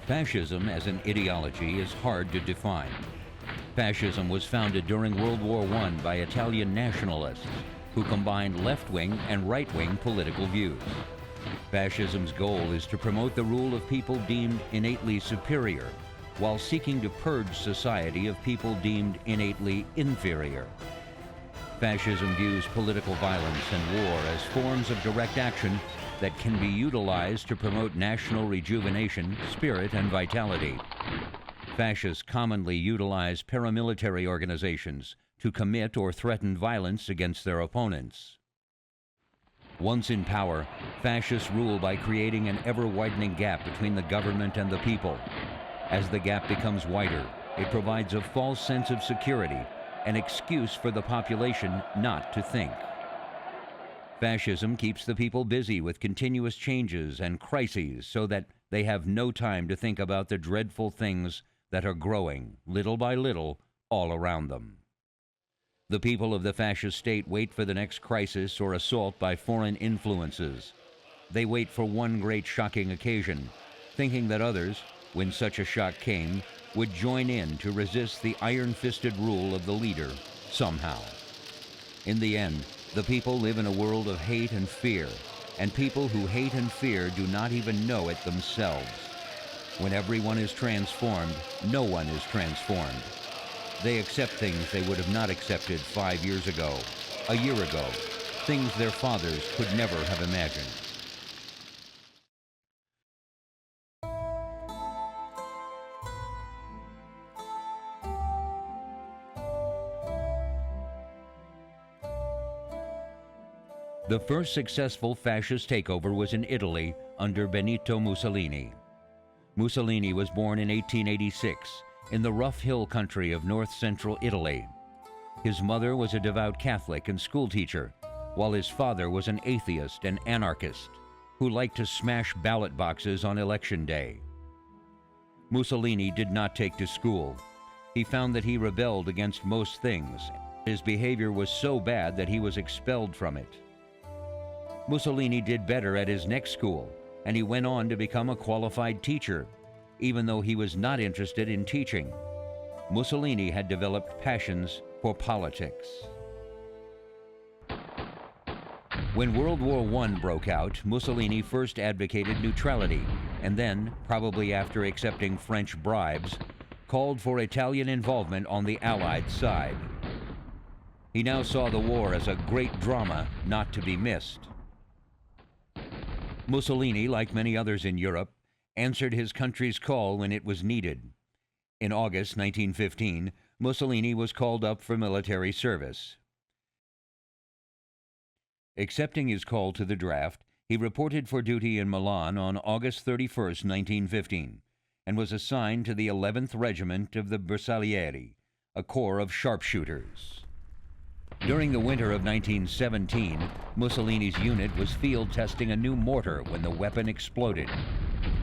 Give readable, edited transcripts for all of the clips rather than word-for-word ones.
Fascism as an ideology is hard to define. Fascism was founded during World War I by Italian nationalists who combined left-wing and right-wing political views. Fascism's goal is to promote the rule of people deemed innately superior, while seeking to purge society of people deemed innately inferior. Fascism views political violence and war as forms of direct action that can be utilized to promote national rejuvenation, spirit, and vitality. Fascists commonly utilize paramilitary organizations to commit or threaten violence against their opponents. Once in power, fascists rule by creating an ever-widening gap between the government and the people. As the gap becomes wider, it provides a false sense of security, an excuse for the population not to think. Fascism keeps the people busy with continuous changes and crises so that they have no time to think about the dreadful things that are growing, little by little, all around them. The people of the fascist state wait for the next crisis or assault by foreign influences. They wait for one great shocking occasion, thinking that others, when such a shock came, would join in to resist the iron-fisted rule of the leader, somehow. In the end, the people live in a world of hate and fear, and people who hate and fear do not even know it themselves. When everyone is transformed, no one is transformed. They accept things they would have not accepted 5 years ago, a year ago, things their fathers could never have imagined. The first successful fascist takeover was in Italy under Benito Mussolini. Mussolini was born in 1886 in the rough hill country of north-central Italy. His mother was a devout Catholic and schoolteacher, while his father was an atheist and anarchist who liked to smash ballot boxes on election day. Mussolini did not take to school. He found that he rebelled against most things. His behavior was so bad that he was expelled from it. Mussolini did better at his next school, and he went on to become a qualified teacher, even though he was not interested in teaching. Mussolini had developed passions for politics. When World War I broke out, Mussolini first advocated neutrality, and then, probably after accepting French bribes, called for Italian involvement on the Allied side. He now saw the war as a great drama not to be missed. Mussolini, like many others in Europe, answered his country's call when it was needed. In August 1915, Mussolini was called up for military service. Accepting his call to the draft, he reported for duty in Milan on August 31, 1915, and was assigned to the 11th Regiment of the Bersaglieri, a corps of sharpshooters. During the winter of 1917, Mussolini's unit was field testing a new mortar when the weapon exploded.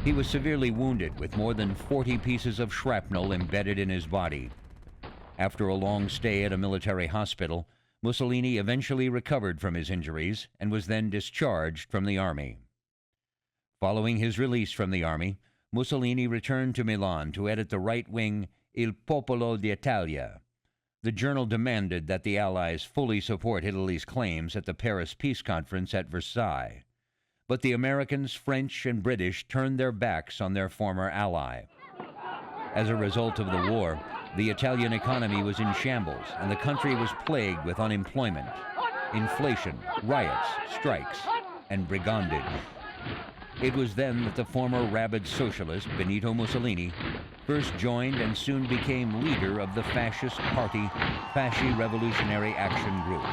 He was severely wounded with more than 40 pieces of shrapnel embedded in his body. After a long stay at a military hospital, Mussolini eventually recovered from his injuries and was then discharged from the army. Following his release from the army, Mussolini returned to Milan to edit the right-wing Il Popolo d'Italia. The journal demanded that the Allies fully support Italy's claims at the Paris Peace Conference at Versailles. But the Americans, French, and British turned their backs on their former ally. As a result of the war, the Italian economy was in shambles, and the country was plagued with unemployment, inflation, riots, strikes, and brigandage. It was then that the former rabid socialist, Benito Mussolini, first joined and soon became leader of the fascist party Fasci Revolutionary Action Group.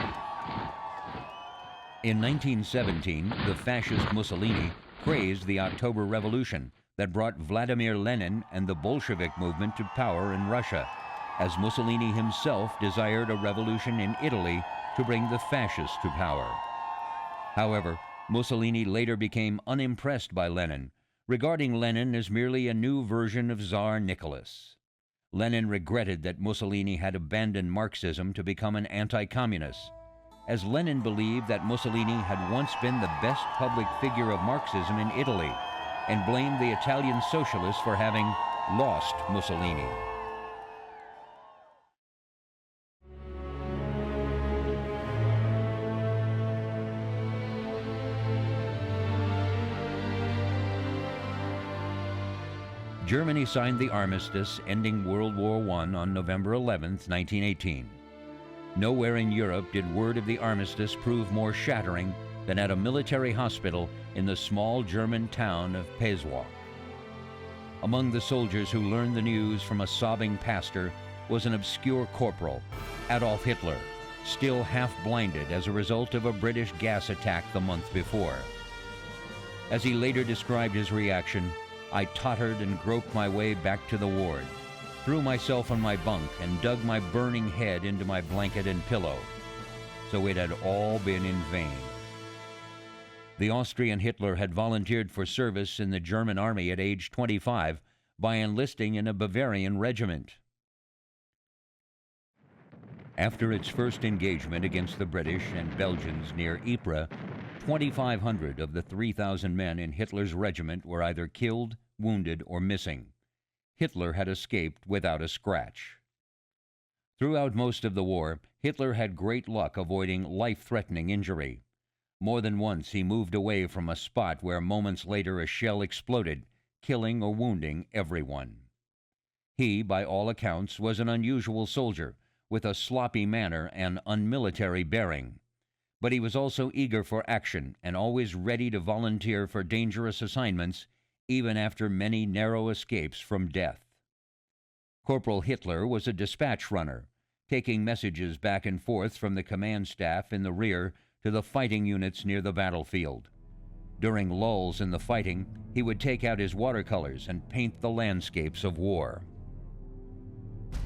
In 1917, the fascist Mussolini praised the October Revolution that brought Vladimir Lenin and the Bolshevik movement to power in Russia, as Mussolini himself desired a revolution in Italy to bring the fascists to power. However, Mussolini later became unimpressed by Lenin, regarding Lenin as merely a new version of Tsar Nicholas. Lenin regretted that Mussolini had abandoned Marxism to become an anti-communist, as Lenin believed that Mussolini had once been the best public figure of Marxism in Italy. and blamed the Italian socialists for having lost Mussolini. Germany signed the armistice ending World War I on November 11, 1918. Nowhere in Europe did word of the armistice prove more shattering than at a military hospital in the small German town of Peswak. Among the soldiers who learned the news from a sobbing pastor was an obscure corporal, Adolf Hitler, still half blinded as a result of a British gas attack the month before. As he later described his reaction, "I tottered and groped my way back to the ward, threw myself on my bunk and dug my burning head into my blanket and pillow. So it had all been in vain." The Austrian Hitler had volunteered for service in the German army at age 25 by enlisting in a Bavarian regiment. After its first engagement against the British and Belgians near Ypres, 2,500 of the 3,000 men in Hitler's regiment were either killed, wounded, or missing. Hitler had escaped without a scratch. Throughout most of the war, Hitler had great luck avoiding life-threatening injury. More than once he moved away from a spot where moments later a shell exploded, killing or wounding everyone. He, by all accounts, was an unusual soldier, with a sloppy manner and unmilitary bearing. But he was also eager for action and always ready to volunteer for dangerous assignments, even after many narrow escapes from death. Corporal Hitler was a dispatch runner, taking messages back and forth from the command staff in the rear to the fighting units near the battlefield. During lulls in the fighting, he would take out his watercolors and paint the landscapes of war.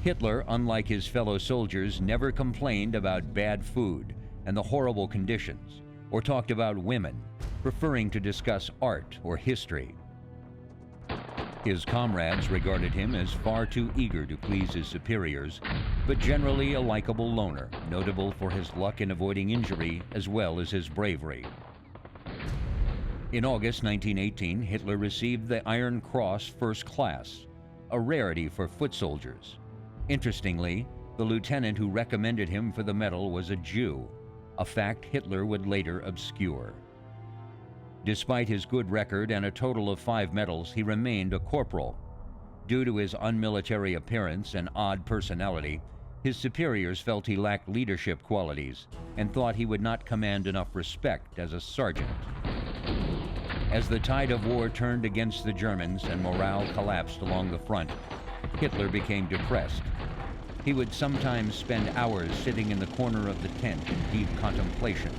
Hitler, unlike his fellow soldiers, never complained about bad food and the horrible conditions, or talked about women, preferring to discuss art or history. His comrades regarded him as far too eager to please his superiors, but generally a likable loner, notable for his luck in avoiding injury as well as his bravery. In August 1918, Hitler received the Iron Cross First Class, a rarity for foot soldiers. Interestingly, the lieutenant who recommended him for the medal was a Jew, a fact Hitler would later obscure. Despite his good record and a total of 5 medals, he remained a corporal. Due to his unmilitary appearance and odd personality, his superiors felt he lacked leadership qualities and thought he would not command enough respect as a sergeant. As the tide of war turned against the Germans and morale collapsed along the front, Hitler became depressed. He would sometimes spend hours sitting in the corner of the tent in deep contemplation,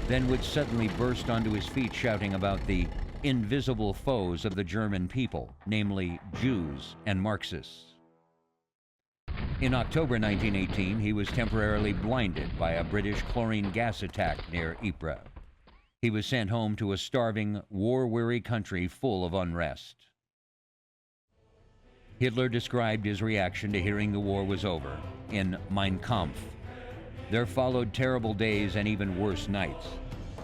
then would suddenly burst onto his feet shouting about the invisible foes of the German people, namely Jews and Marxists. In October 1918, he was temporarily blinded by a British chlorine gas attack near Ypres. He was sent home to a starving, war-weary country full of unrest. Hitler described his reaction to hearing the war was over in Mein Kampf. There followed terrible days and even worse nights.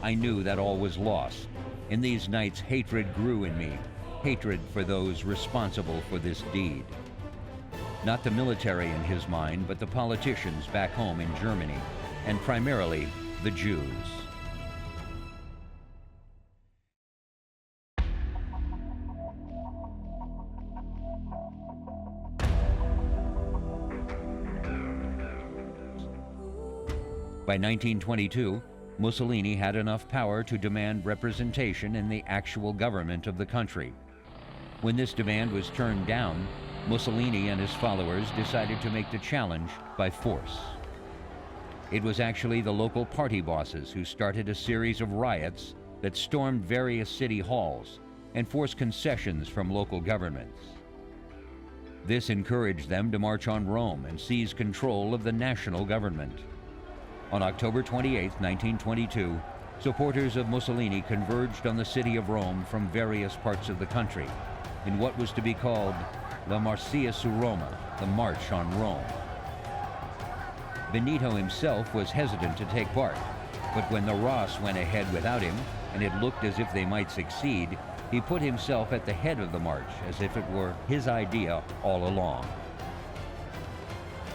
I knew that all was lost. In these nights, hatred grew in me, hatred for those responsible for this deed. Not the military in his mind, but the politicians back home in Germany, and primarily the Jews. By 1922, Mussolini had enough power to demand representation in the actual government of the country. When this demand was turned down, Mussolini and his followers decided to make the challenge by force. It was actually the local party bosses who started a series of riots that stormed various city halls and forced concessions from local governments. This encouraged them to march on Rome and seize control of the national government. On October 28, 1922, supporters of Mussolini converged on the city of Rome from various parts of the country in what was to be called La Marcia su Roma, the March on Rome. Benito himself was hesitant to take part, but when the Ross went ahead without him, and it looked as if they might succeed, He put himself at the head of the march as if it were his idea all along.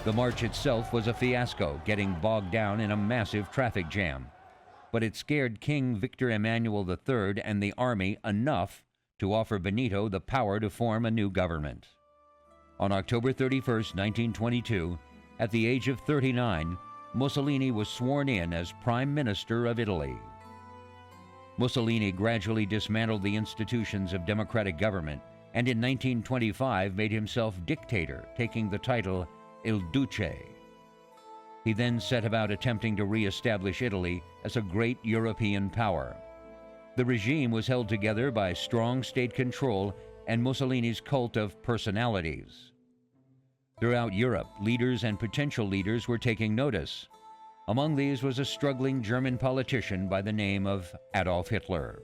The march itself was a fiasco, getting bogged down in a massive traffic jam. But it scared King Victor Emmanuel III and the army enough to offer Benito the power to form a new government. On October 31, 1922, at the age of 39, Mussolini was sworn in as Prime Minister of Italy. Mussolini gradually dismantled the institutions of democratic government and in 1925 made himself dictator, taking the title Il Duce. He then set about attempting to re-establish Italy as a great European power. The regime was held together by strong state control and Mussolini's cult of personalities. Throughout Europe, leaders and potential leaders were taking notice. Among these was a struggling German politician by the name of Adolf Hitler.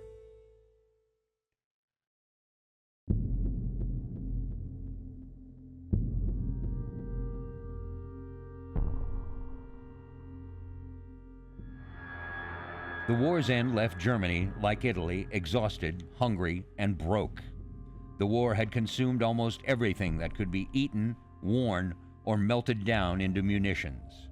The war's end left Germany, like Italy, exhausted, hungry, and broke. The war had consumed almost everything that could be eaten, worn, or melted down into munitions.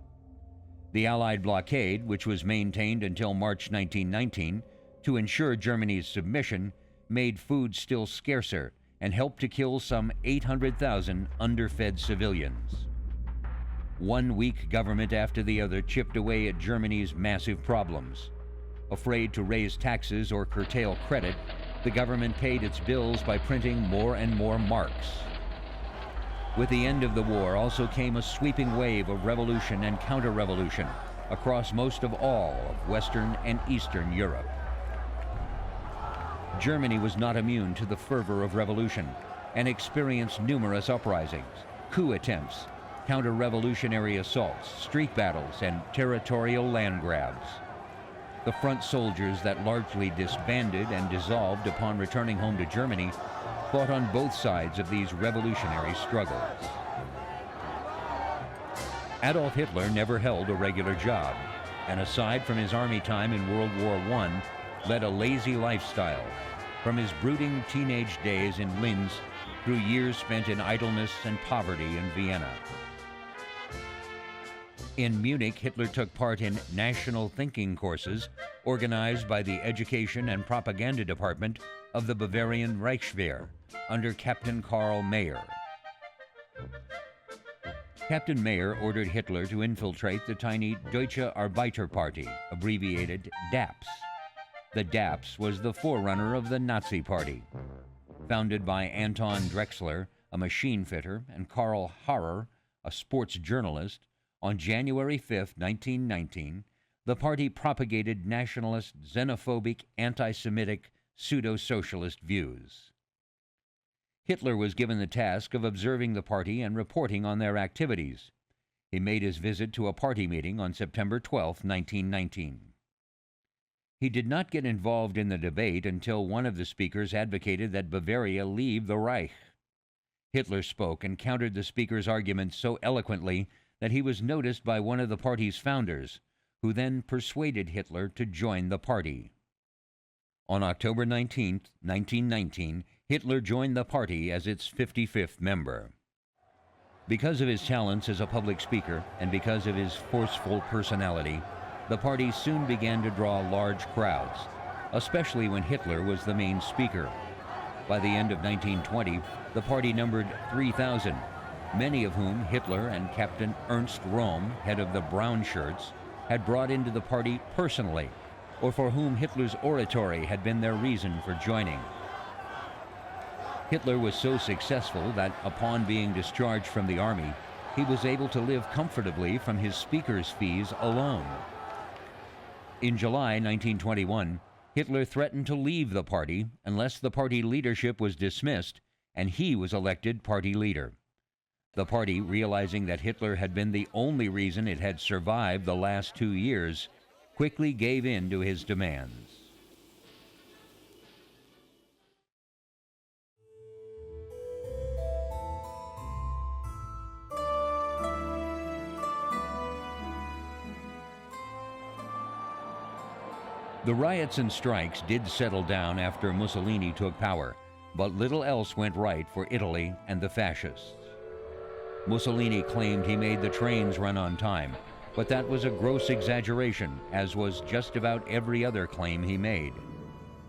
The Allied blockade, which was maintained until March 1919 to ensure Germany's submission, made food still scarcer and helped to kill some 800,000 underfed civilians. One weak government after the other chipped away at Germany's massive problems. Afraid to raise taxes or curtail credit, the government paid its bills by printing more and more marks. With the end of the war also came a sweeping wave of revolution and counter-revolution across most of all of Western and Eastern Europe. Germany was not immune to the fervor of revolution and experienced numerous uprisings, coup attempts, counter-revolutionary assaults, street battles, and territorial land grabs. The front soldiers that largely disbanded and dissolved upon returning home to Germany fought on both sides of these revolutionary struggles. Adolf Hitler never held a regular job, and aside from his army time in World War I, led a lazy lifestyle, from his brooding teenage days in Linz through years spent in idleness and poverty in Vienna. In Munich, Hitler took part in national thinking courses organized by the Education and Propaganda Department of the Bavarian Reichswehr under Captain Karl Mayer. Captain Mayer ordered Hitler to infiltrate the tiny Deutsche Arbeiterparty, abbreviated DAPS. The DAPS was the forerunner of the Nazi Party. Founded by Anton Drexler, a machine fitter, and Karl Harrer, a sports journalist, on January 5, 1919, the party propagated nationalist, xenophobic, anti-Semitic, pseudo-socialist views. Hitler was given the task of observing the party and reporting on their activities. He made his visit to a party meeting on September 12, 1919. He did not get involved in the debate until one of the speakers advocated that Bavaria leave the Reich. Hitler spoke and countered the speaker's arguments so eloquently that he was noticed by one of the party's founders, who then persuaded Hitler to join the party. On October 19, 1919, Hitler joined the party as its 55th member. Because of his talents as a public speaker and because of his forceful personality, the party soon began to draw large crowds, especially when Hitler was the main speaker. By the end of 1920, the party numbered 3,000, many of whom Hitler and Captain Ernst Röhm, head of the Brown Shirts, had brought into the party personally, or for whom Hitler's oratory had been their reason for joining. Hitler was so successful that, upon being discharged from the army, he was able to live comfortably from his speaker's fees alone. In July 1921, Hitler threatened to leave the party unless the party leadership was dismissed and he was elected party leader. The party, realizing that Hitler had been the only reason it had survived the last 2 years, quickly gave in to his demands. The riots and strikes did settle down after Mussolini took power, but little else went right for Italy and the fascists. Mussolini claimed he made the trains run on time, but that was a gross exaggeration, as was just about every other claim he made.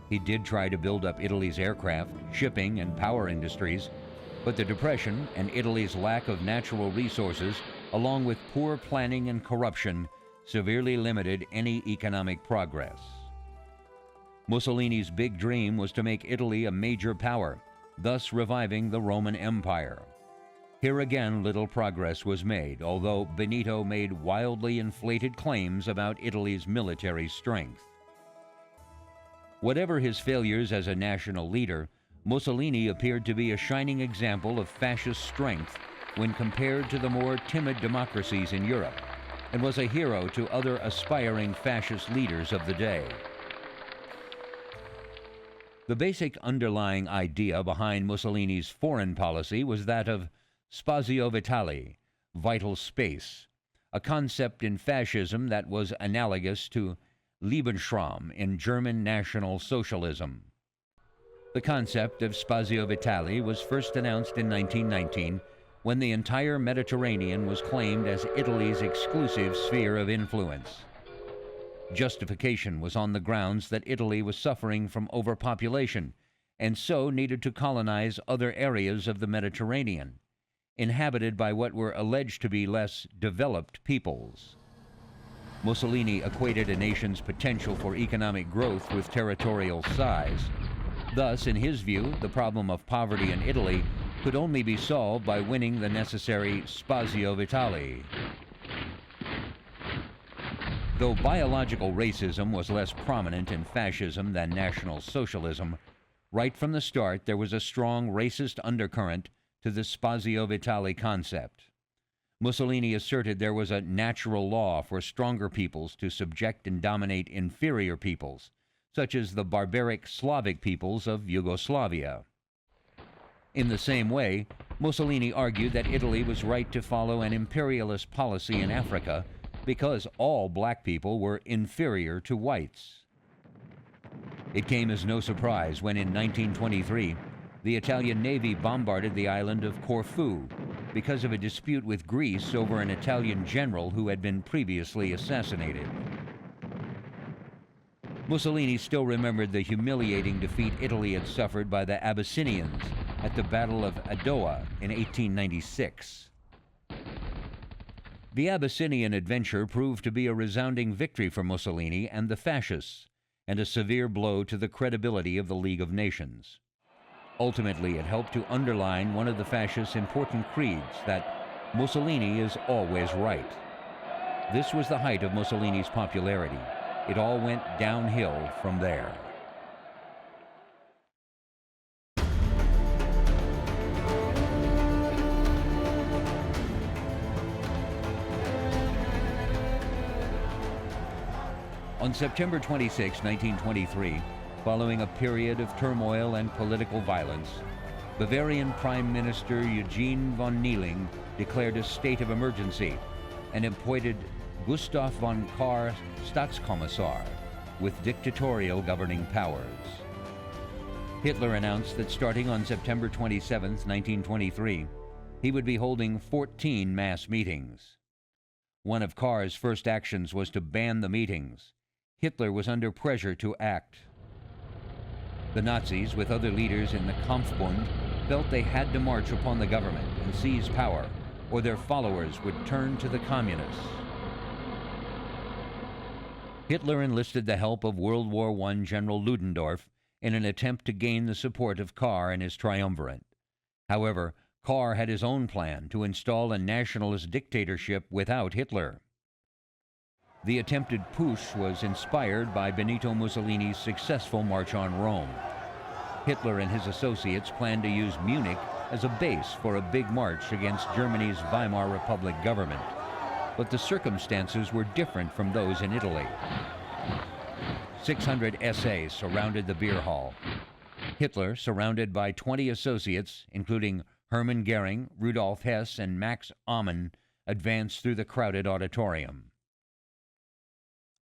He did try to build up Italy's aircraft, shipping, and power industries, but the Depression and Italy's lack of natural resources, along with poor planning and corruption, severely limited any economic progress. Mussolini's big dream was to make Italy a major power, thus reviving the Roman Empire. Here again, little progress was made, although Benito made wildly inflated claims about Italy's military strength. Whatever his failures as a national leader, Mussolini appeared to be a shining example of fascist strength when compared to the more timid democracies in Europe, and was a hero to other aspiring fascist leaders of the day. The basic underlying idea behind Mussolini's foreign policy was that of spazio vitale, vital space, a concept in fascism that was analogous to Lebensraum in German National Socialism. The concept of spazio vitale was first announced in 1919 when the entire Mediterranean was claimed as Italy's exclusive sphere of influence. Justification was on the grounds that Italy was suffering from overpopulation and so needed to colonize other areas of the Mediterranean, inhabited by what were alleged to be less developed peoples. Mussolini equated a nation's potential for economic growth with territorial size. Thus, in his view, the problem of poverty in Italy could only be solved by winning the necessary spazio vitale. Though biological racism was less prominent in fascism than National Socialism, right from the start there was a strong racist undercurrent to the spazio vitale concept. Mussolini asserted there was a natural law for stronger peoples to subject and dominate inferior peoples, such as the barbaric Slavic peoples of Yugoslavia. In the same way, Mussolini argued that Italy was right to follow an imperialist policy in Africa because all black people were inferior to whites. It came as no surprise when in 1923, the Italian Navy bombarded the island of Corfu because of a dispute with Greece over an Italian general who had been previously assassinated. Mussolini still remembered the humiliating defeat Italy had suffered by the Abyssinians at the Battle of Adowa in 1896. The Abyssinian adventure proved to be a resounding victory for Mussolini and the fascists, and a severe blow to the credibility of the League of Nations. Ultimately, it helped to underline one of the fascists' important creeds, that Mussolini is always right. This was the height of Mussolini's popularity. It all went downhill from there. On September 26, 1923, following a period of turmoil and political violence, Bavarian Prime Minister Eugen von Kneeling declared a state of emergency and appointed Gustav von Kahr Staatskommissar with dictatorial governing powers. Hitler announced that starting on September 27, 1923, he would be holding 14 mass meetings. One of Kahr's first actions was to ban the meetings. Hitler was under pressure to act. The Nazis, with other leaders in the Kampfbund, felt they had to march upon the government and seize power, or their followers would turn to the communists. Hitler enlisted the help of World War I General Ludendorff in an attempt to gain the support of Kahr and his triumvirate. However, Kahr had his own plan to install a nationalist dictatorship without Hitler. The attempted putsch was inspired by Benito Mussolini's successful march on Rome. Hitler and his associates planned to use Munich as a base for a big march against Germany's Weimar Republic government. But the circumstances were different from those in Italy. 600 SA surrounded the beer hall. Hitler, surrounded by 20 associates, including Hermann Goering, Rudolf Hess, and Max Amann, advanced through the crowded auditorium.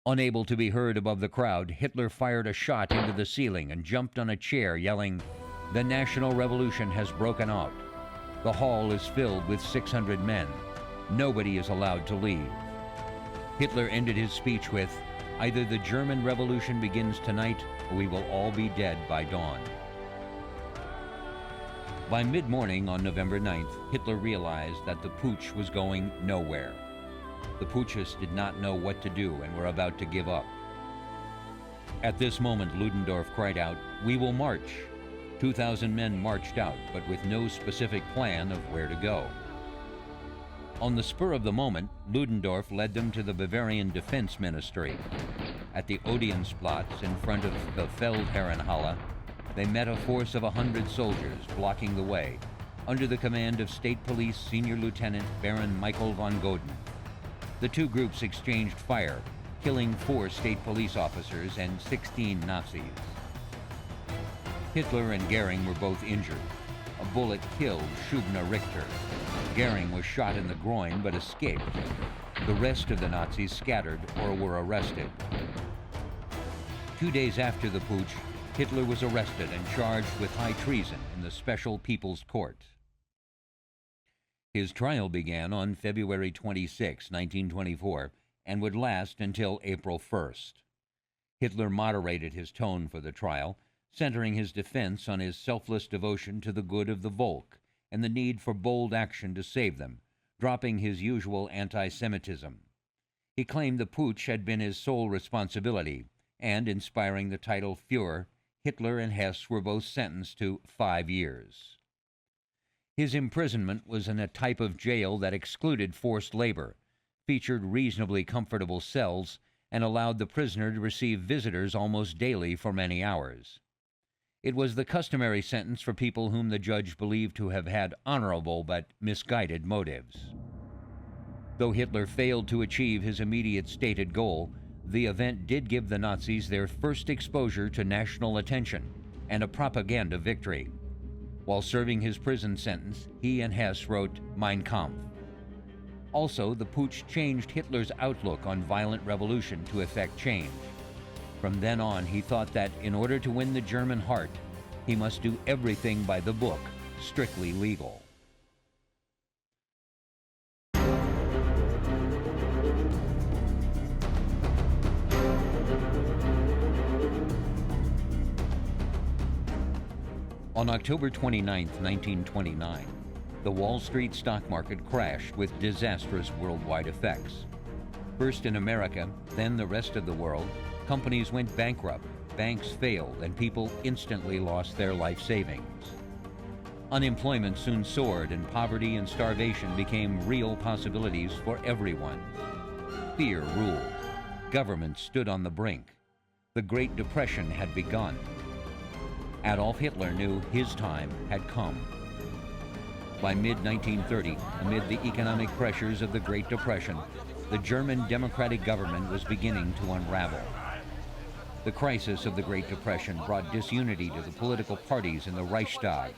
Unable to be heard above the crowd, Hitler fired a shot into the ceiling and jumped on a chair, yelling, "The national revolution has broken out. The hall is filled with 600 men. Nobody is allowed to leave." Hitler ended his speech with, "Either the German Revolution begins tonight, or we will all be dead by dawn." By mid-morning on November 9th, Hitler realized that the putsch was going nowhere. The putschists did not know what to do and were about to give up. At this moment, Ludendorff cried out, "We will march." 2,000 men marched out, but with no specific plan of where to go. On the spur of the moment, Ludendorff led them to the Bavarian Defense Ministry. At the Odeonsplatz, in front of the Feldherrenhalle, they met a force of 100 soldiers blocking the way, under the command of State Police Senior Lieutenant Baron Michael von Goden. The two groups exchanged fire, killing 4 state police officers and 16 Nazis. Hitler and Goering were both injured. A bullet killed Schubner Richter. Goering was shot in the groin but escaped. The rest of the Nazis scattered or were arrested. 2 days after the putsch, Hitler was arrested and charged with high treason in the Special People's Court. His trial began on February 26, 1924, and would last until April 1st. Hitler moderated his tone for the trial, centering his defense on his selfless devotion to the good of the Volk and the need for bold action to save them, dropping his usual anti-Semitism. He claimed the putsch had been his sole responsibility, and, inspiring the title Führer, Hitler and Hess were both sentenced to 5 years. His imprisonment was in a type of jail that excluded forced labor, featured reasonably comfortable cells, and allowed the prisoner to receive visitors almost daily for many hours. It was the customary sentence for people whom the judge believed to have had honorable but misguided motives. Though Hitler failed to achieve his immediate stated goal, the event did give the Nazis their first exposure to national attention and a propaganda victory. While serving his prison sentence, he and Hess wrote Mein Kampf. Also, the putsch changed Hitler's outlook on violent revolution to effect change. From then on, he thought that in order to win the German heart, he must do everything by the book, strictly legal. On October 29, 1929, the Wall Street stock market crashed with disastrous worldwide effects. First in America, then the rest of the world, companies went bankrupt, banks failed, and people instantly lost their life savings. Unemployment soon soared, and poverty and starvation became real possibilities for everyone. Fear ruled. Government stood on the brink. The Great Depression had begun. Adolf Hitler knew his time had come. By mid-1930, amid the economic pressures of the Great Depression, the German democratic government was beginning to unravel. The crisis of the Great Depression brought disunity to the political parties in the Reichstag.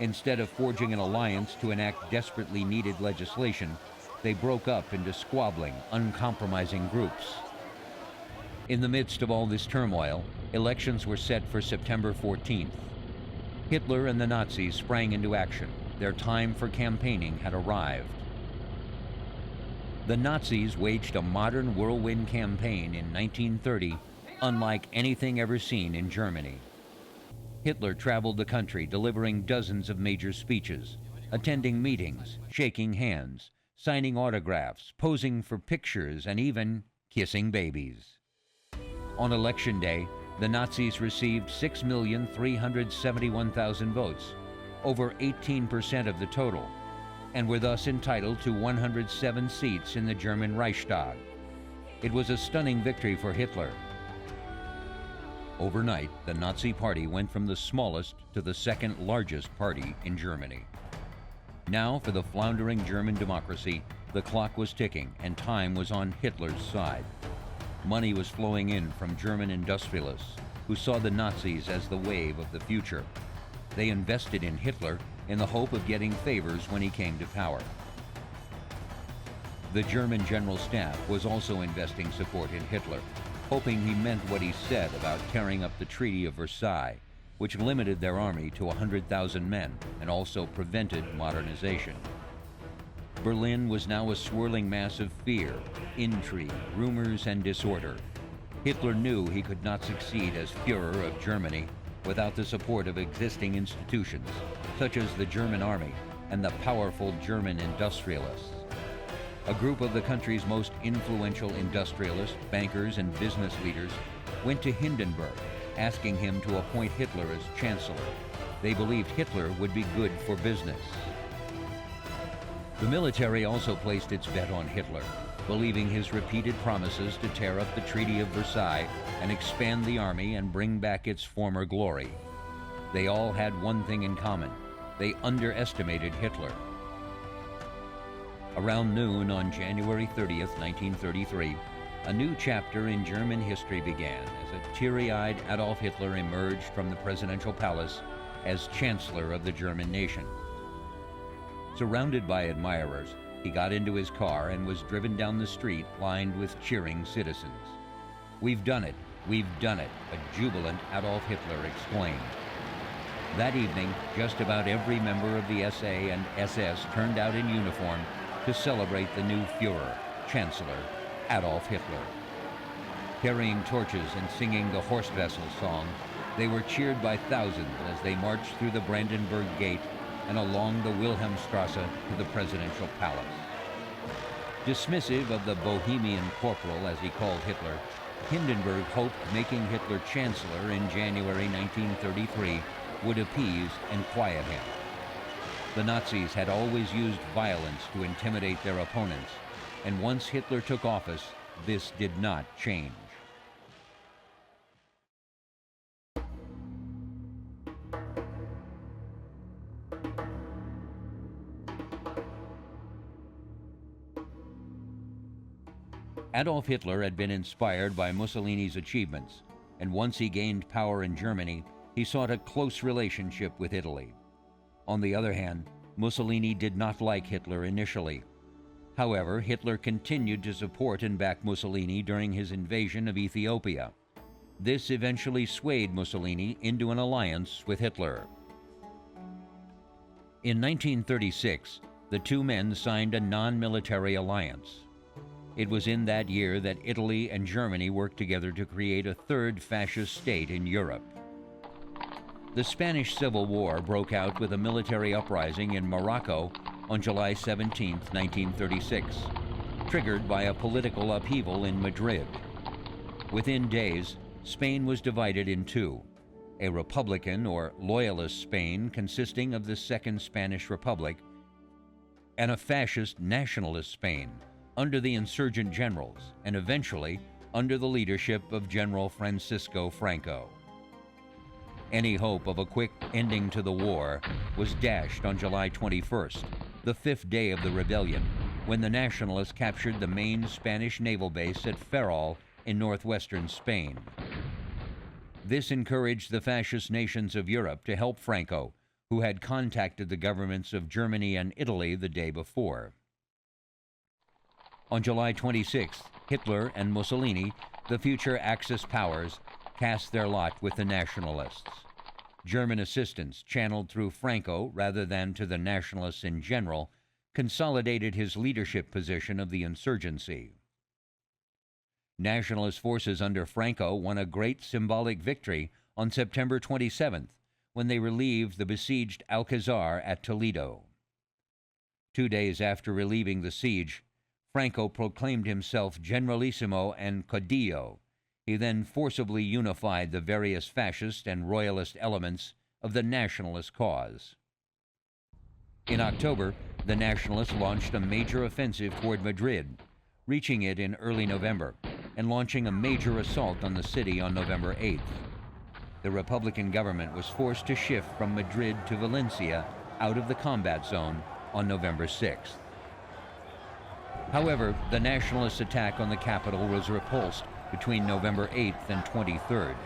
Instead of forging an alliance to enact desperately needed legislation, they broke up into squabbling, uncompromising groups. In the midst of all this turmoil, elections were set for September 14th. Hitler and the Nazis sprang into action. Their time for campaigning had arrived. The Nazis waged a modern whirlwind campaign in 1930, unlike anything ever seen in Germany. Hitler traveled the country, delivering dozens of major speeches, attending meetings, shaking hands, signing autographs, posing for pictures, and even kissing babies. On Election Day, the Nazis received 6,371,000 votes, over 18% of the total, and were thus entitled to 107 seats in the German Reichstag. It was a stunning victory for Hitler. Overnight, the Nazi Party went from the smallest to the second largest party in Germany. Now, for the floundering German democracy, the clock was ticking and time was on Hitler's side. Money was flowing in from German industrialists who saw the Nazis as the wave of the future. They invested in Hitler in the hope of getting favors when he came to power. The German General Staff was also investing support in Hitler, hoping he meant what he said about tearing up the Treaty of Versailles, which limited their army to 100,000 men and also prevented modernization. Berlin was now a swirling mass of fear, intrigue, rumors, and disorder. Hitler knew he could not succeed as Führer of Germany without the support of existing institutions, such as the German army and the powerful German industrialists. A group of the country's most influential industrialists, bankers, and business leaders went to Hindenburg, asking him to appoint Hitler as chancellor. They believed Hitler would be good for business. The military also placed its bet on Hitler, believing his repeated promises to tear up the Treaty of Versailles and expand the army and bring back its former glory. They all had one thing in common: they underestimated Hitler. Around noon on January 30th, 1933, a new chapter in German history began as a teary-eyed Adolf Hitler emerged from the presidential palace as Chancellor of the German nation. Surrounded by admirers, he got into his car and was driven down the street lined with cheering citizens. "We've done it! We've done it!" a jubilant Adolf Hitler exclaimed. That evening, just about every member of the SA and SS turned out in uniform to celebrate the new Führer, Chancellor Adolf Hitler. Carrying torches and singing the Horst Wessel song, they were cheered by thousands as they marched through the Brandenburg Gate and along the Wilhelmstrasse to the presidential palace. Dismissive of the Bohemian corporal, as he called Hitler, Hindenburg hoped making Hitler Chancellor in January 1933 would appease and quiet him. The Nazis had always used violence to intimidate their opponents, and once Hitler took office, this did not change. Adolf Hitler had been inspired by Mussolini's achievements, and once he gained power in Germany, he sought a close relationship with Italy. On the other hand, Mussolini did not like Hitler initially. However, Hitler continued to support and back Mussolini during his invasion of Ethiopia. This eventually swayed Mussolini into an alliance with Hitler. In 1936, the two men signed a non-military alliance. It was in that year that Italy and Germany worked together to create a third fascist state in Europe. The Spanish Civil War broke out with a military uprising in Morocco on July 17, 1936, triggered by a political upheaval in Madrid. Within days, Spain was divided in two: a Republican or Loyalist Spain consisting of the Second Spanish Republic, and a fascist nationalist Spain under the insurgent generals, and eventually under the leadership of General Francisco Franco. Any hope of a quick ending to the war was dashed on July 21st, the fifth day of the rebellion, when the nationalists captured the main Spanish naval base at Ferrol in northwestern Spain. This encouraged the fascist nations of Europe to help Franco, who had contacted the governments of Germany and Italy the day before. On July 26th, Hitler and Mussolini, the future Axis powers, cast their lot with the nationalists. German assistance, channeled through Franco rather than to the nationalists in general, consolidated his leadership position of the insurgency. Nationalist forces under Franco won a great symbolic victory on September 27th, when they relieved the besieged Alcazar at Toledo. 2 days after relieving the siege, Franco proclaimed himself Generalissimo and Caudillo. He then forcibly unified the various fascist and royalist elements of the nationalist cause. In October, the nationalists launched a major offensive toward Madrid, reaching it in early November, and launching a major assault on the city on November 8th. The Republican government was forced to shift from Madrid to Valencia out of the combat zone on November 6th. However, the nationalist attack on the capital was repulsed between November 8th and 23rd.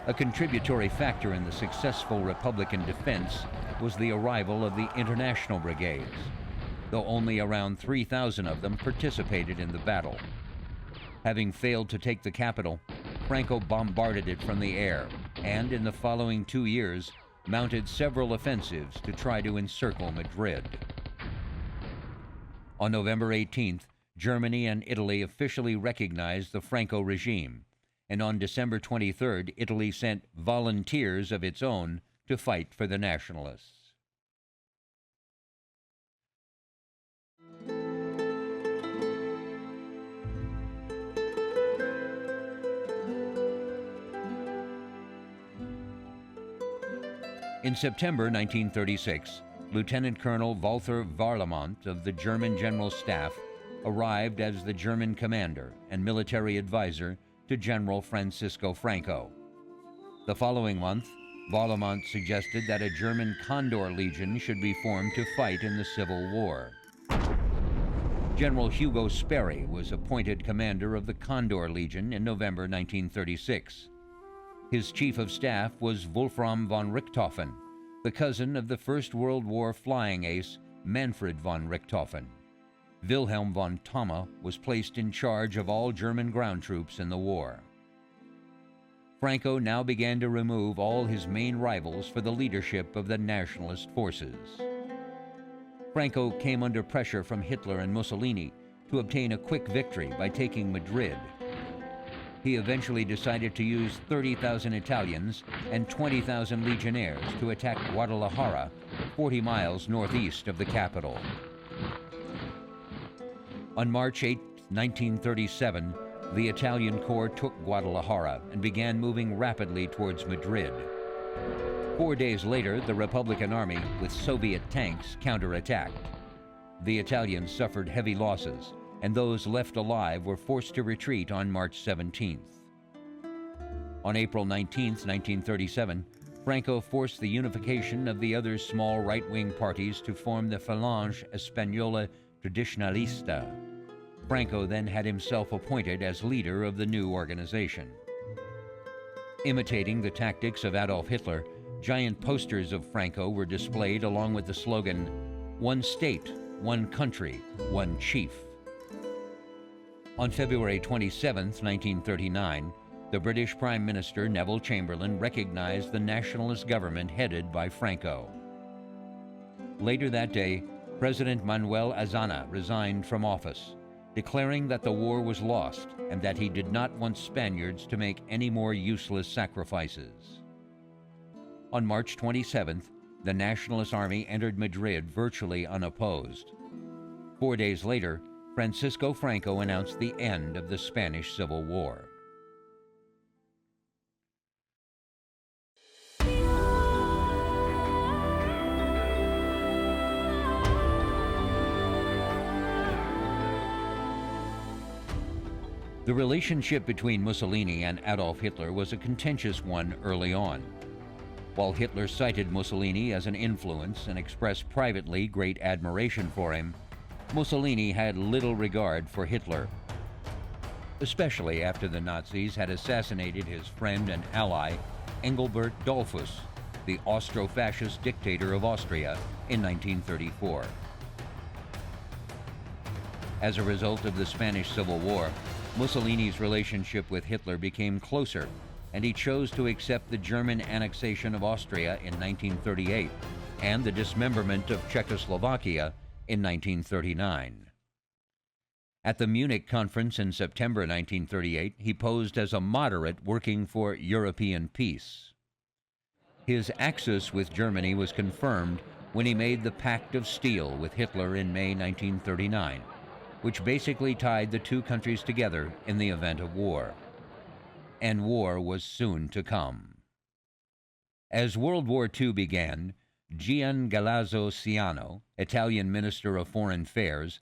A contributory factor in the successful Republican defense was the arrival of the International Brigades. though only around 3,000 of them participated in the battle. Having failed to take the capital, Franco bombarded it from the air and, in the following 2 years, mounted several offensives to try to encircle Madrid. On November 18th, Germany and Italy officially recognized the Franco regime, and on December 23rd, Italy sent volunteers of its own to fight for the nationalists. In September 1936, Lieutenant Colonel Walther Warlimont of the German General Staff arrived as the German commander and military advisor to General Francisco Franco. The following month, Warlimont suggested that a German Condor Legion should be formed to fight in the Civil War. General Hugo Sperry was appointed commander of the Condor Legion in November 1936. His chief of staff was Wolfram von Richthofen, the cousin of the First World War flying ace Manfred von Richthofen. Wilhelm von Thoma was placed in charge of all German ground troops in the war. Franco now began to remove all his main rivals for the leadership of the nationalist forces. Franco came under pressure from Hitler and Mussolini to obtain a quick victory by taking Madrid. He eventually decided to use 30,000 Italians and 20,000 legionnaires to attack Guadalajara, 40 miles northeast of the capital. On March 8, 1937, the Italian Corps took Guadalajara and began moving rapidly towards Madrid. 4 days later, the Republican Army, with Soviet tanks, counterattacked. The Italians suffered heavy losses, and those left alive were forced to retreat on March 17th. On April 19, 1937, Franco forced the unification of the other small right-wing parties to form the Falange Española Tradicionalista. Franco then had himself appointed as leader of the new organization. Imitating the tactics of Adolf Hitler, giant posters of Franco were displayed along with the slogan, "One state, one country, one chief." On February 27, 1939, the British Prime Minister Neville Chamberlain recognized the nationalist government headed by Franco. Later that day, President Manuel Azaña resigned from office, declaring that the war was lost and that he did not want Spaniards to make any more useless sacrifices. On March 27th, the Nationalist Army entered Madrid virtually unopposed. 4 days later, Francisco Franco announced the end of the Spanish Civil War. The relationship between Mussolini and Adolf Hitler was a contentious one early on. While Hitler cited Mussolini as an influence and expressed privately great admiration for him, Mussolini had little regard for Hitler, especially after the Nazis had assassinated his friend and ally, Engelbert Dollfuss, the Austro-fascist dictator of Austria, in 1934. As a result of the Spanish Civil War, Mussolini's relationship with Hitler became closer, and he chose to accept the German annexation of Austria in 1938 and the dismemberment of Czechoslovakia in 1939. At the Munich conference in September 1938, he posed as a moderate working for European peace. His axis with Germany was confirmed when he made the Pact of Steel with Hitler in May 1939, which basically tied the two countries together in the event of war. And war was soon to come. As World War II began, Gian Galeazzo Ciano, Italian Minister of Foreign Affairs,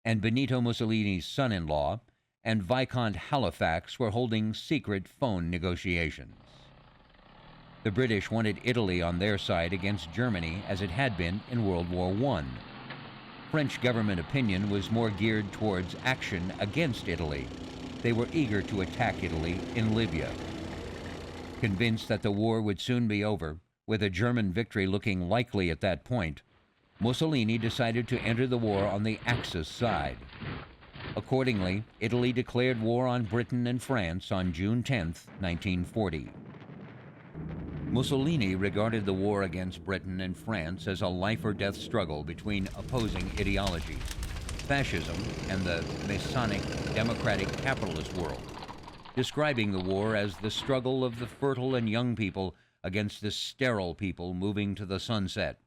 and Benito Mussolini's son-in-law, and Viscount Halifax were holding secret phone negotiations. The British wanted Italy on their side against Germany as it had been in World War I. French government opinion was more geared towards action against Italy. They were eager to attack Italy in Libya. Convinced that the war would soon be over, with a German victory looking likely at that point, Mussolini decided to enter the war on the Axis side. Accordingly, Italy declared war on Britain and France on June 10, 1940. Mussolini regarded the war against Britain and France as a life-or-death struggle between opposing ideologies, fascism and the Masonic democratic capitalist world, describing the war as the struggle of the fertile and young people against the sterile people moving to the sunset.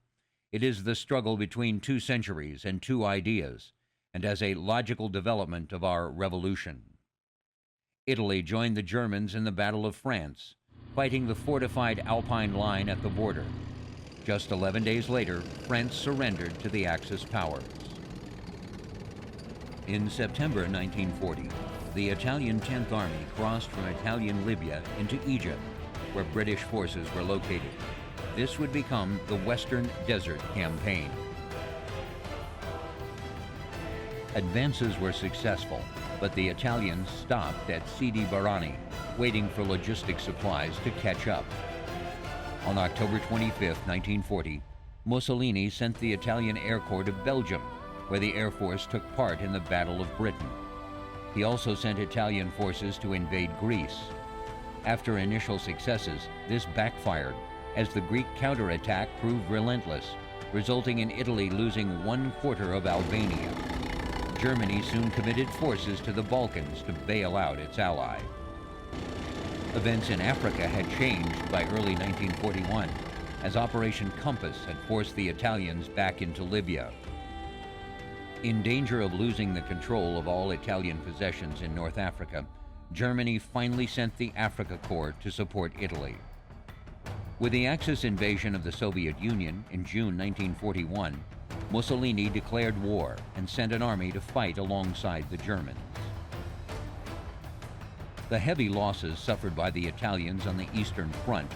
It is the struggle between two centuries and two ideas, and as a logical development of our revolution. Italy joined the Germans in the Battle of France, fighting the fortified Alpine line at the border. Just 11 days later, France surrendered to the Axis powers. In September 1940, the Italian 10th Army crossed from Italian Libya into Egypt, where British forces were located. This would become the Western Desert Campaign. Advances were successful, but the Italians stopped at Sidi Barrani, waiting for logistic supplies to catch up. On October 25, 1940, Mussolini sent the Italian Air Corps to Belgium, where the Air Force took part in the Battle of Britain. He also sent Italian forces to invade Greece. After initial successes, this backfired, as the Greek counterattack proved relentless, resulting in Italy losing 1/4 of Albania. Germany soon committed forces to the Balkans to bail out its ally. Events in Africa had changed by early 1941, as Operation Compass had forced the Italians back into Libya. In danger of losing the control of all Italian possessions in North Africa, Germany finally sent the Africa Corps to support Italy. With the Axis invasion of the Soviet Union in June 1941, Mussolini declared war and sent an army to fight alongside the Germans. The heavy losses suffered by the Italians on the Eastern Front,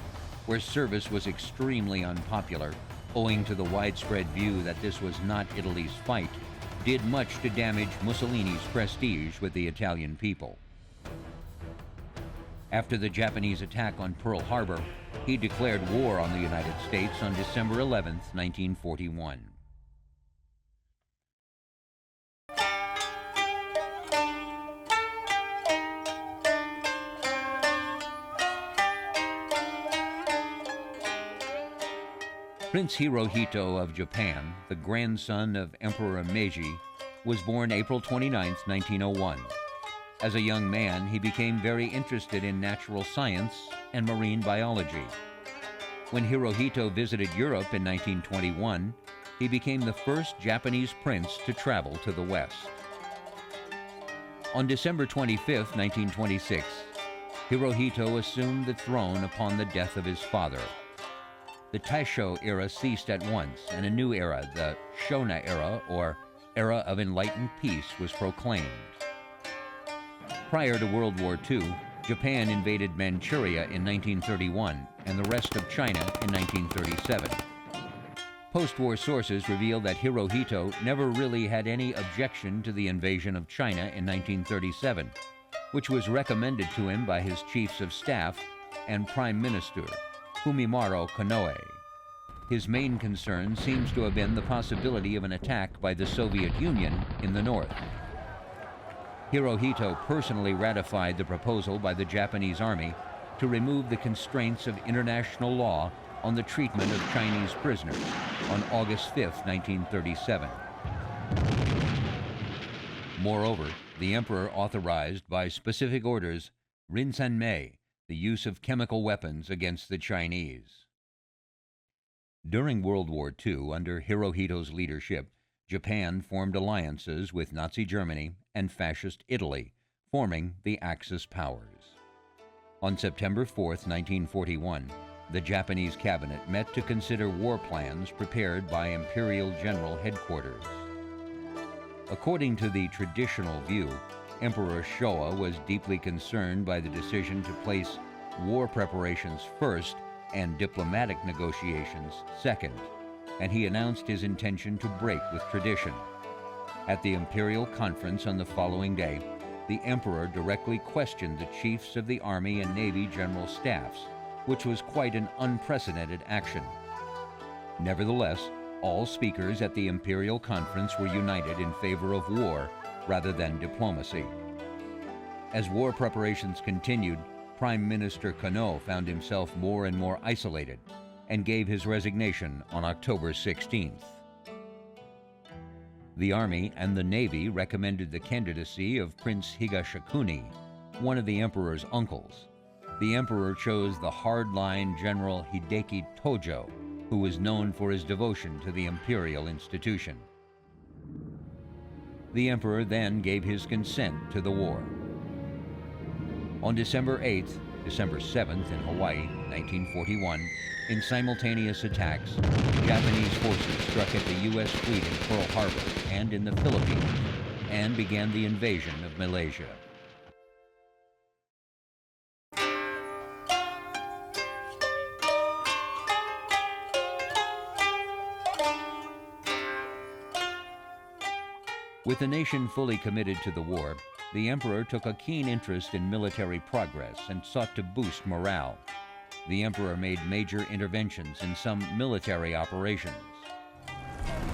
where service was extremely unpopular, owing to the widespread view that this was not Italy's fight, did much to damage Mussolini's prestige with the Italian people. After the Japanese attack on Pearl Harbor, he declared war on the United States on December 11, 1941. Prince Hirohito of Japan, the grandson of Emperor Meiji, was born April 29, 1901. As a young man, he became very interested in natural science and marine biology. When Hirohito visited Europe in 1921, he became the first Japanese prince to travel to the West. On December 25, 1926, Hirohito assumed the throne upon the death of his father. The Taisho era ceased at once, and a new era, the Shona era, or Era of Enlightened Peace, was proclaimed. Prior to World War II, Japan invaded Manchuria in 1931 and the rest of China in 1937. Post-war sources reveal that Hirohito never really had any objection to the invasion of China in 1937, which was recommended to him by his chiefs of staff and Prime Minister, Fumimaro Konoe. His main concern seems to have been the possibility of an attack by the Soviet Union in the north. Hirohito personally ratified the proposal by the Japanese army to remove the constraints of international law on the treatment of Chinese prisoners on August 5, 1937. Moreover, the emperor authorized by specific orders Rinsanmei, the use of chemical weapons against the Chinese. During World War II, under Hirohito's leadership, Japan formed alliances with Nazi Germany and Fascist Italy, forming the Axis powers. On September 4, 1941, the Japanese cabinet met to consider war plans prepared by Imperial General Headquarters. According to the traditional view, Emperor Showa was deeply concerned by the decision to place war preparations first and diplomatic negotiations second, and he announced his intention to break with tradition. At the Imperial Conference on the following day, the Emperor directly questioned the chiefs of the Army and Navy General Staffs, which was quite an unprecedented action. Nevertheless, All speakers at the imperial conference were united in favor of war rather than diplomacy. As war preparations continued, Prime Minister Kano found himself more and more isolated and gave his resignation on October 16th. The Army and the Navy recommended the candidacy of Prince Higashikuni, one of the emperor's uncles. The emperor chose the hardline General Hideki Tojo, who was known for his devotion to the imperial institution. The emperor then gave his consent to the war. On December 8th, December 7th in Hawaii, 1941, in simultaneous attacks, Japanese forces struck at the U.S. fleet in Pearl Harbor and in the Philippines and began the invasion of Malaysia. With the nation fully committed to the war, the emperor took a keen interest in military progress and sought to boost morale. The emperor made major interventions in some military operations.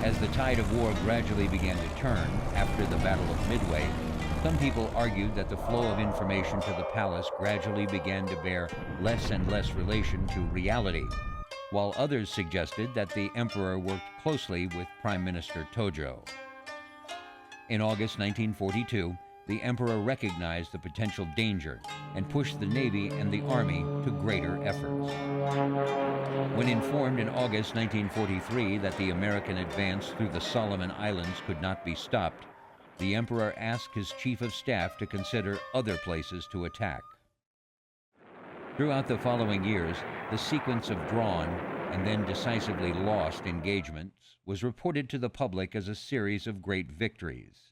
As the tide of war gradually began to turn after the Battle of Midway, some people argued that the flow of information to the palace gradually began to bear less and less relation to reality, while others suggested that the emperor worked closely with Prime Minister Tojo. In August 1942, the emperor recognized the potential danger and pushed the Navy and the Army to greater efforts. When informed in August 1943 that the American advance through the Solomon Islands could not be stopped, the emperor asked his chief of staff to consider other places to attack. Throughout the following years, the sequence of drawn and then decisively lost engagements was reported to the public as a series of great victories.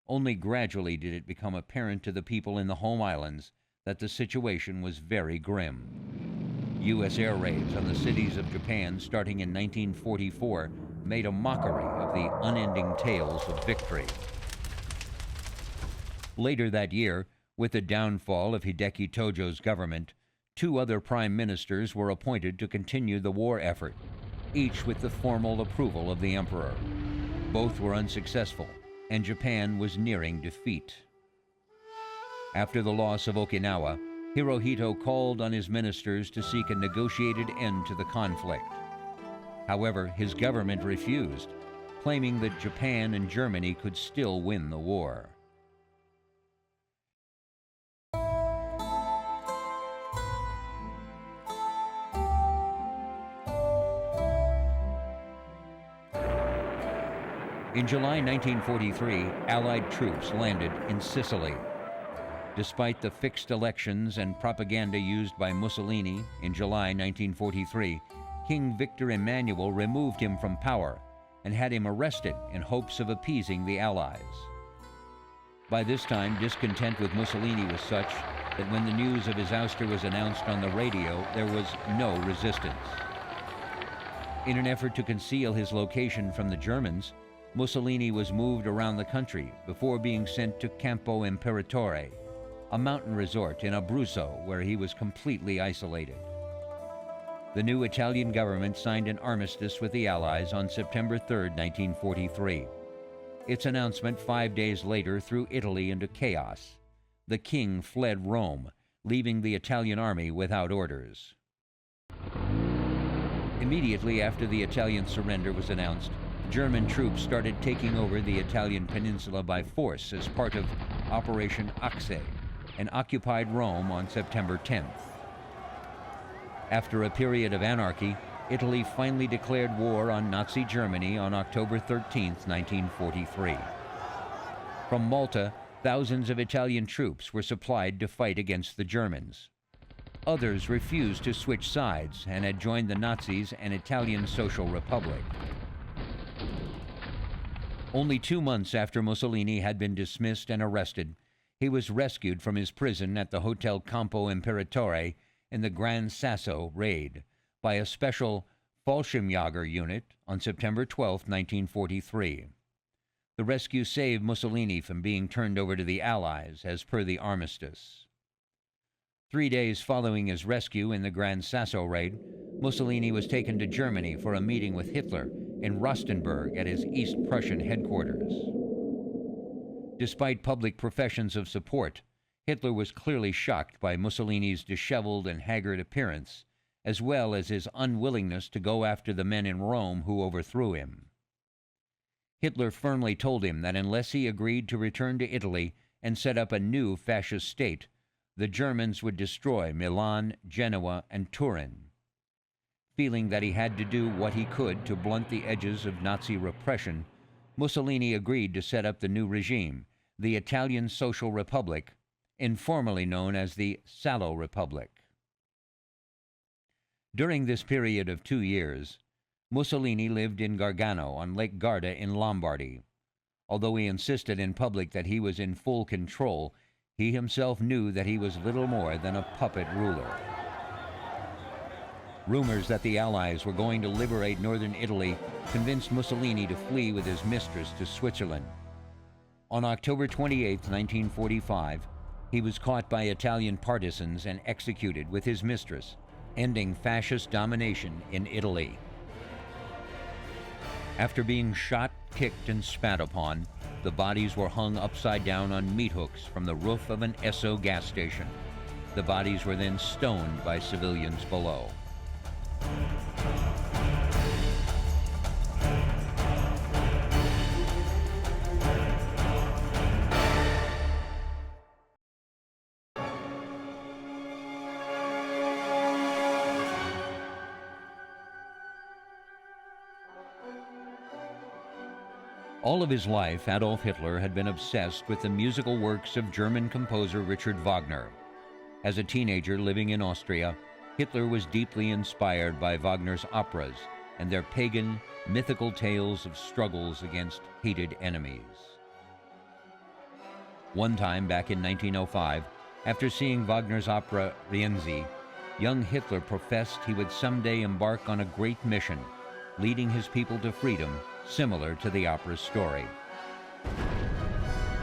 Only gradually did it become apparent to the people in the home islands that the situation was very grim. U.S. air raids on the cities of Japan starting in 1944 made a mockery of the unending tales of victory. Later that year, with the downfall of Hideki Tojo's government, 2 other prime ministers were appointed to continue the war effort, each with the formal approval of the emperor. Both were unsuccessful, and Japan was nearing defeat. After the loss of Okinawa, Hirohito called on his ministers to seek a negotiated end to the conflict. However, his government refused, claiming that Japan and Germany could still win the war. In July 1943, Allied troops landed in Sicily. Despite the fixed elections and propaganda used by Mussolini in July 1943, King Victor Emmanuel removed him from power and had him arrested in hopes of appeasing the Allies. By this time, discontent with Mussolini was such that when the news of his ouster was announced on the radio, there was no resistance. In an effort to conceal his location from the Germans, Mussolini was moved around the country before being sent to Campo Imperatore, a mountain resort in Abruzzo where he was completely isolated. The new Italian government signed an armistice with the Allies on September 3, 1943. Its announcement 5 days later threw Italy into chaos. The king fled Rome, leaving the Italian army without orders. Immediately after the Italian surrender was announced, German troops started taking over the Italian peninsula by force as part of Operation Acre and occupied Rome on September 10th. After a period of anarchy, Italy finally declared war on Nazi Germany on October 13, 1943. From Malta, thousands of Italian troops were supplied to fight against the Germans. Others refused to switch sides and had joined the Nazis and Italian Social Republic. Only 2 months after Mussolini had been dismissed and arrested, he was rescued from his prison at the Hotel Campo Imperatore in the Gran Sasso raid by a special Fallschirmjäger unit on September 12, 1943. The rescue saved Mussolini from being turned over to the Allies as per the armistice. 3 days following his rescue in the Gran Sasso raid, Mussolini was taken to Germany for a meeting with Hitler in Rostenburg at his East Prussian headquarters. Despite public professions of support, Hitler was clearly shocked by Mussolini's disheveled and haggard appearance, as well as his unwillingness to go after the men in Rome who overthrew him. Hitler firmly told him that unless he agreed to return to Italy and set up a new fascist state, the Germans would destroy Milan, Genoa, and Turin. Feeling that he had to do what he could to blunt the edges of Nazi repression, Mussolini agreed to set up the new regime, the Italian Social Republic, informally known as the Salo Republic. During this period of 2 years, Mussolini lived in Gargano on Lake Garda in Lombardy. Although he insisted in public that he was in full control, he himself knew that he was little more than a puppet ruler. Rumors that the Allies were going to liberate northern Italy convinced Mussolini to flee with his mistress to Switzerland. On October 28, 1945, he was caught by Italian partisans and executed with his mistress, ending fascist domination in Italy. After being shot, kicked, and spat upon, the bodies were hung upside down on meat hooks from the roof of an Esso gas station. The bodies were then stoned by civilians below. All of his life, Adolf Hitler had been obsessed with the musical works of German composer Richard Wagner. As a teenager living in Austria, Hitler was deeply inspired by Wagner's operas and their pagan, mythical tales of struggles against hated enemies. One time, back in 1905, after seeing Wagner's opera Rienzi, young Hitler professed he would someday embark on a great mission, leading his people to freedom, similar to the opera's story.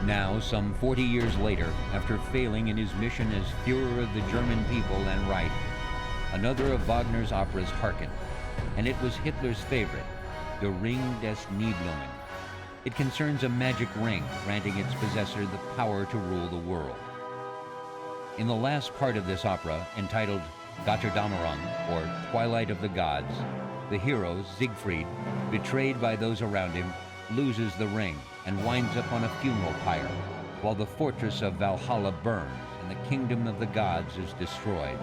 Now, some 40 years later, after failing in his mission as Führer of the German people and Reich, another of Wagner's operas harkened, and it was Hitler's favorite, Der Ring des Nibelungen. It concerns a magic ring granting its possessor the power to rule the world. In the last part of this opera, entitled Götterdämmerung, or Twilight of the Gods, the hero, Siegfried, betrayed by those around him, loses the ring and winds up on a funeral pyre, while the fortress of Valhalla burns and the kingdom of the gods is destroyed.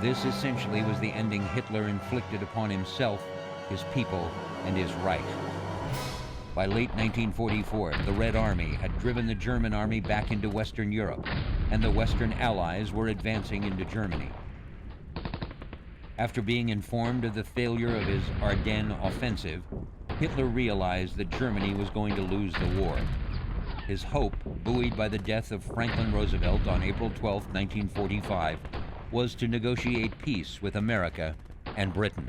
This essentially was the ending Hitler inflicted upon himself, his people, and his Reich. By late 1944, the Red Army had driven the German army back into Western Europe, and the Western Allies were advancing into Germany. After being informed of the failure of his Ardennes offensive, Hitler realized that Germany was going to lose the war. His hope, buoyed by the death of Franklin Roosevelt on April 12, 1945, was to negotiate peace with America and Britain.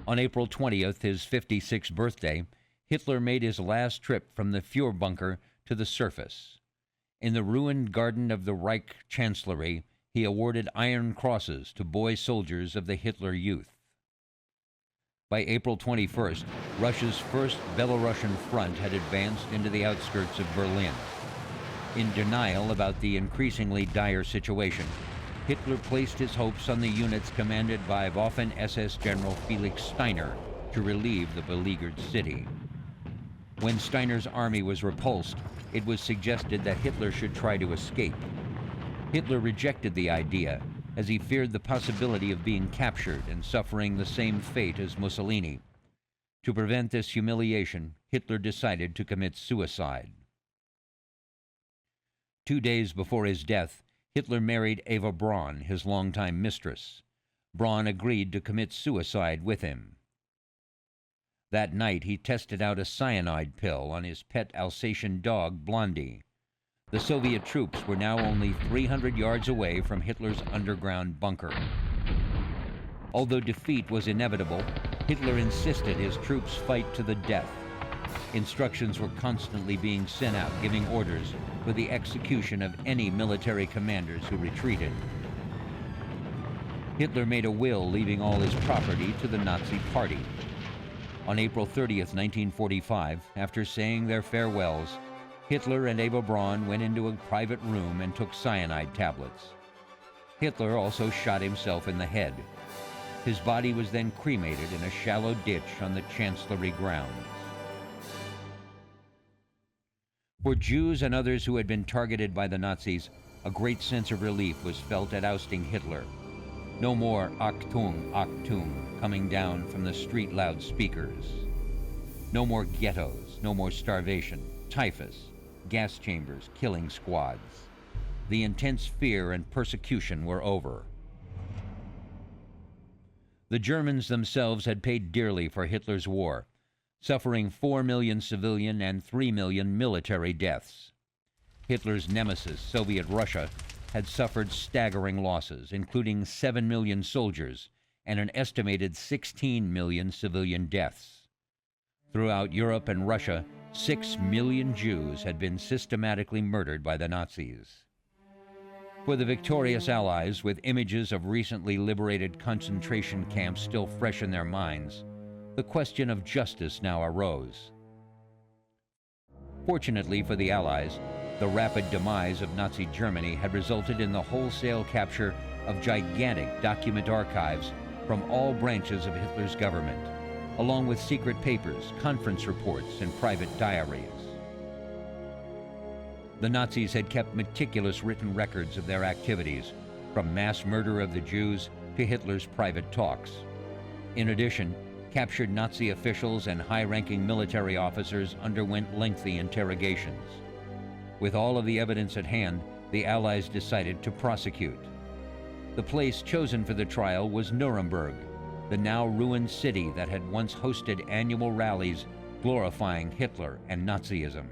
On April 20th, his 56th birthday, Hitler made his last trip from the Führerbunker to the surface. In the ruined garden of the Reich Chancellery, he awarded Iron Crosses to boy soldiers of the Hitler Youth. By April 21st, Russia's first Belarusian front had advanced into the outskirts of Berlin. In denial about the increasingly dire situation, Hitler placed his hopes on the units commanded by Waffen-SS General Felix Steiner to relieve the beleaguered city. When Steiner's army was repulsed, it was suggested that Hitler should try to escape. Hitler rejected the idea, as he feared the possibility of being captured and suffering the same fate as Mussolini. To prevent this humiliation, Hitler decided to commit suicide. 2 days before his death, Hitler married Eva Braun, his longtime mistress. Braun agreed to commit suicide with him. That night, he tested out a cyanide pill on his pet Alsatian dog, Blondie. The Soviet troops were now only 300 yards away from Hitler's underground bunker. Although defeat was inevitable, Hitler insisted his troops fight to the death. Instructions were constantly being sent out, giving orders for the execution of any military commanders who retreated. Hitler made a will leaving all his property to the Nazi Party. On April 30th, 1945, after saying their farewells, Hitler and Eva Braun went into a private room and took cyanide tablets. Hitler also shot himself in the head. His body was then cremated in a shallow ditch on the Chancellery grounds. For Jews and others who had been targeted by the Nazis, a great sense of relief was felt at ousting Hitler. No more Achtung, Achtung coming down from the street loudspeakers. No more ghettos, no more starvation, typhus, gas chambers, killing squads. The intense fear and persecution were over. The Germans themselves had paid dearly for Hitler's war, suffering 4 million civilian and 3 million military deaths. Hitler's nemesis, Soviet Russia, had suffered staggering losses, including 7 million soldiers and an estimated 16 million civilian deaths. Throughout Europe and Russia, 6 million Jews had been systematically murdered by the Nazis. For the victorious Allies, with images of recently liberated concentration camps still fresh in their minds, the question of justice now arose. Fortunately for the Allies, the rapid demise of Nazi Germany had resulted in the wholesale capture of gigantic document archives from all branches of Hitler's government, along with secret papers, conference reports, and private diaries. The Nazis had kept meticulous written records of their activities, from mass murder of the Jews to Hitler's private talks. In addition, captured Nazi officials and high-ranking military officers underwent lengthy interrogations. With all of the evidence at hand, the Allies decided to prosecute. The place chosen for the trial was Nuremberg, the now ruined city that had once hosted annual rallies glorifying Hitler and Nazism.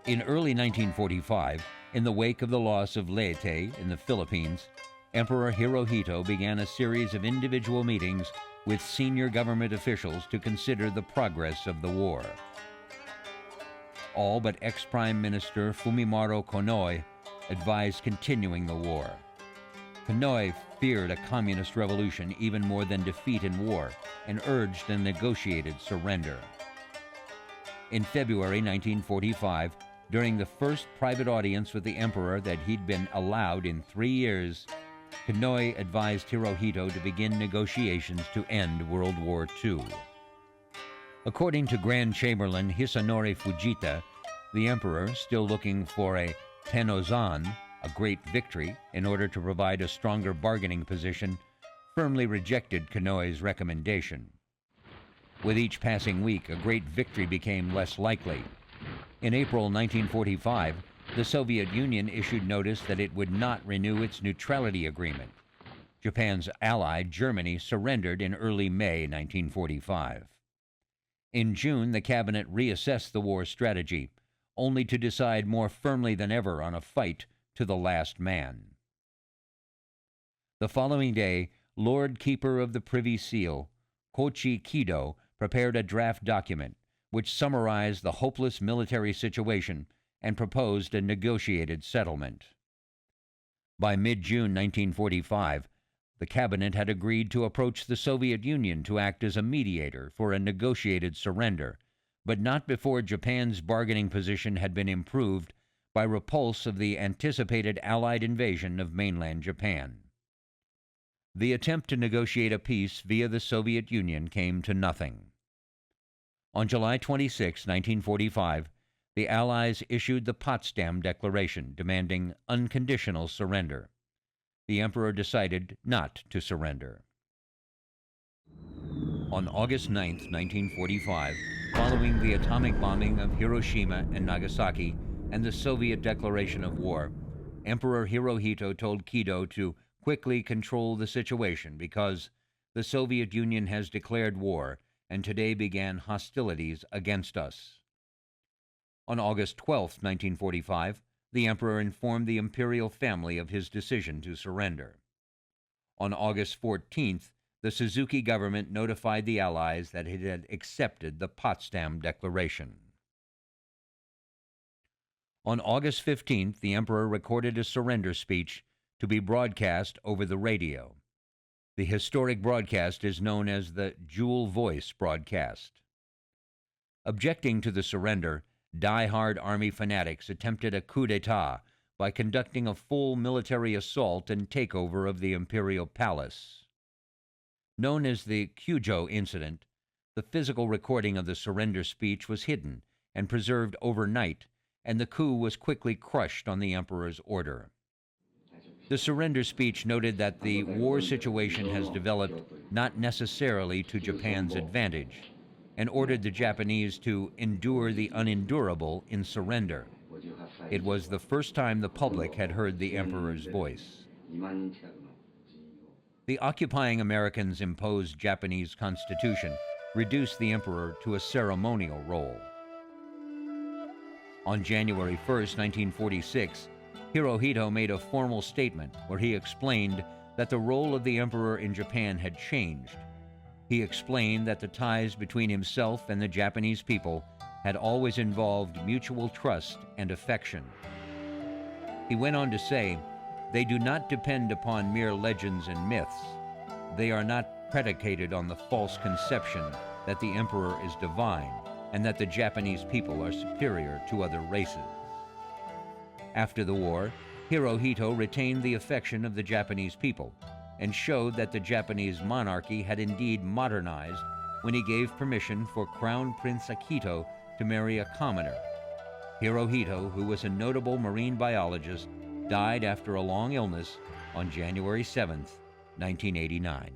In early 1945, in the wake of the loss of Leyte in the Philippines, Emperor Hirohito began a series of individual meetings with senior government officials to consider the progress of the war. All but ex-Prime Minister Fumimaro Konoe advised continuing the war. Konoe feared a communist revolution even more than defeat in war and urged a negotiated surrender. In February 1945, during the first private audience with the emperor that he'd been allowed in 3 years, Konoe advised Hirohito to begin negotiations to end World War II. According to Grand Chamberlain Hisanori Fujita, the emperor, still looking for a tenozan, a great victory, in order to provide a stronger bargaining position, firmly rejected Konoe's recommendation. With each passing week, a great victory became less likely. In April 1945, the Soviet Union issued notice that it would not renew its neutrality agreement. Japan's ally, Germany, surrendered in early May 1945. In June, the cabinet reassessed the war strategy, only to decide more firmly than ever on a fight to the last man. The following day, Lord Keeper of the Privy Seal, Koichi Kido, prepared a draft document which summarized the hopeless military situation and proposed a negotiated settlement. By mid-June 1945, the cabinet had agreed to approach the Soviet Union to act as a mediator for a negotiated surrender, but not before Japan's bargaining position had been improved by repulse of the anticipated Allied invasion of mainland Japan. The attempt to negotiate a peace via the Soviet Union came to nothing. On July 26, 1945, the Allies issued the Potsdam Declaration demanding unconditional surrender. The Emperor decided not to surrender. On August 9, 1945, following the atomic bombing of Hiroshima and Nagasaki and the Soviet declaration of war, Emperor Hirohito told Kido to quickly control the situation because the Soviet Union has declared war and today began hostilities against us. On August 12, 1945, the emperor informed the imperial family of his decision to surrender. On August 14th, the Suzuki government notified the Allies that it had accepted the Potsdam Declaration. On August 15th, the emperor recorded a surrender speech to be broadcast over the radio. The historic broadcast is known as the Jewel Voice broadcast. Objecting to the surrender, die-hard army fanatics attempted a coup d'etat by conducting a full military assault and takeover of the imperial palace. Known as the Kyujo incident, the physical recording of the surrender speech was hidden and preserved overnight, and the coup was quickly crushed on the emperor's order. The surrender speech noted that the war situation has developed not necessarily to Japan's advantage, and ordered the Japanese to endure the unendurable in surrender. It was the first time the public had heard the emperor's voice. The occupying Americans' imposed Japanese constitution reduced the emperor to a ceremonial role. On January 1st, 1946, Hirohito made a formal statement where he explained that the role of the emperor in Japan had changed. He explained that the ties between himself and the Japanese people had always involved mutual trust and affection. He went on to say, "They do not depend upon mere legends and myths. They are not predicated on the false conception that the emperor is divine and that the Japanese people are superior to other races." After the war, Hirohito retained the affection of the Japanese people and showed that the Japanese monarchy had indeed modernized when he gave permission for Crown Prince Akito to marry a commoner. Hirohito, who was a notable marine biologist, died after a long illness on January 7, 1989.